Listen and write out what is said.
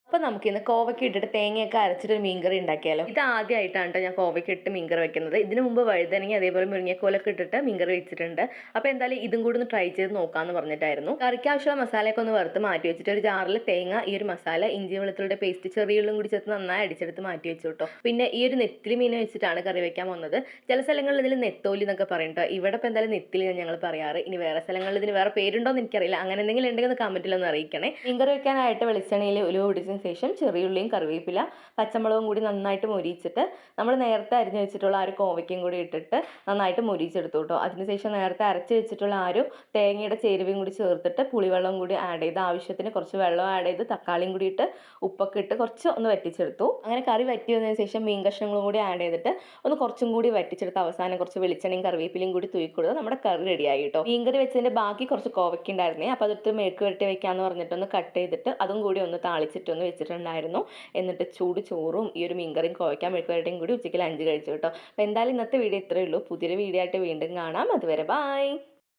അപ്പോൾ നമുക്കിന്ന് കോവയ്ക്ക ഇട്ടിട്ട് തേങ്ങയൊക്കെ അരച്ചിട്ടൊരു മീൻകറി ഉണ്ടാക്കിയാലോ. ഇത് ആദ്യമായിട്ടാണ് കേട്ടോ ഞാൻ കോവയ്ക്ക ഇട്ട് മീൻകറി വെക്കുന്നത്. ഇതിനു മുമ്പ് വഴുതനങ്ങ അതേപോലെ മുരിങ്ങക്കോലൊക്കെ ഇട്ടിട്ട് മീൻകറി വെച്ചിട്ടുണ്ട്. അപ്പോൾ എന്തായാലും ഇതും കൂടി ഒന്ന് ട്രൈ ചെയ്ത് നോക്കാമെന്ന് പറഞ്ഞിട്ടായിരുന്നു. കറിക്ക് ആവശ്യമുള്ള മസാലയൊക്കെ ഒന്ന് വറുത്ത് മാറ്റി വെച്ചിട്ട് ഒരു ജാറിൽ തേങ്ങ, ഈ ഒരു മസാല, ഇഞ്ചി വെളുത്തുള്ളിയുടെ പേസ്റ്റ്, ചെറിയുള്ളും കൂടി ചേർത്ത് നന്നായി അടിച്ചെടുത്ത് മാറ്റി വെച്ചു കേട്ടോ. പിന്നെ ഈ ഒരു നെത്തിലി മീൻ വെച്ചിട്ടാണ് കറി വെക്കാൻ വന്നത്. ചില സ്ഥലങ്ങളിൽ ഇതിൽ നെത്തോലി എന്നൊക്കെ പറയും കേട്ടോ. ഇവിടെ ഇപ്പോൾ എന്തായാലും നെത്തിലി ഞങ്ങൾ പറയാറ്. ഇനി വേറെ സ്ഥലങ്ങളിൽ ഇതിന് വേറെ പേരുണ്ടോ എന്ന് എനിക്കറിയില്ല. അങ്ങനെ എന്തെങ്കിലും ഉണ്ടെങ്കിൽ ഒന്ന് കമന്റിലൊന്ന് അറിയിക്കണേ. മീൻകറി വെക്കാനായിട്ട് വെളിച്ചെണ്ണയിൽ ഉലുവ പൊടിച്ചതിന് ശേഷം ചെറിയുള്ളിയും കറിവേപ്പില പച്ചമുളകും കൂടി നന്നായിട്ട് മൊരിയിച്ചിട്ട് നമ്മൾ നേരത്തെ അരിഞ്ഞു വെച്ചിട്ടുള്ള ആ ഒരു കോവയ്ക്കയും കൂടി ഇട്ടിട്ട് നന്നായിട്ട് മൊരിയിച്ചെടുത്തു കേട്ടോ. അതിനുശേഷം നേരത്തെ അരച്ച് വെച്ചിട്ടുള്ള ആ ഒരു തേങ്ങയുടെ ചേരുവയും കൂടി ചേർത്തിട്ട് പുളിവെള്ളം കൂടി ആഡ് ചെയ്ത് ആവശ്യത്തിന് കുറച്ച് വെള്ളം ആഡ് ചെയ്ത് തക്കാളിയും കൂടി ഇട്ട് ഉപ്പൊക്കെ ഇട്ട് കുറച്ച് ഒന്ന് വറ്റിച്ചെടുത്തു. അങ്ങനെ കറി വറ്റി വന്നതിന് ശേഷം മീൻ കഷ്ണങ്ങളും കൂടി ആഡ് ചെയ്തിട്ട് ഒന്ന് കുറച്ചും കൂടി വറ്റിച്ചെടുത്ത് അവസാനം കുറച്ച് വെളിച്ചെണ്ണയും കറിവേപ്പിലയും കൂടി തൂക്കിക്കൊടുത്ത് നമ്മുടെ കറി റെഡിയായി കേട്ടോ. മീൻകറി വെച്ചതിൻ്റെ ബാക്കി കുറച്ച് കോവയ്ക്ക ഉണ്ടായിരുന്നേ. അപ്പോൾ അതെടുത്ത് മെഴുക്ക് വരട്ടി വെക്കാമെന്ന് പറഞ്ഞിട്ടൊന്ന് കട്ട് ചെയ്തിട്ട് അതും കൂടി ഒന്ന് താളിച്ചിട്ടൊന്ന് വെച്ചിട്ടുണ്ടായിരുന്നു. എന്നിട്ട് ചൂട് ചോറും ഈ ഒരു മീൻകറിയും കോവയ്ക്ക മെഴുക്ക് വരട്ടിയും കൂടി ഉച്ചയ്ക്ക് ലഞ്ച് കഴിച്ചു കേട്ടോ. അപ്പോൾ എന്തായാലും ഇന്നത്തെ വീഡിയോ ഇത്രയേ ഉള്ളൂ. പുതിയൊരു വീഡിയോ ആയിട്ട് വീണ്ടും കാണാം. അതുവരെ ബൈ.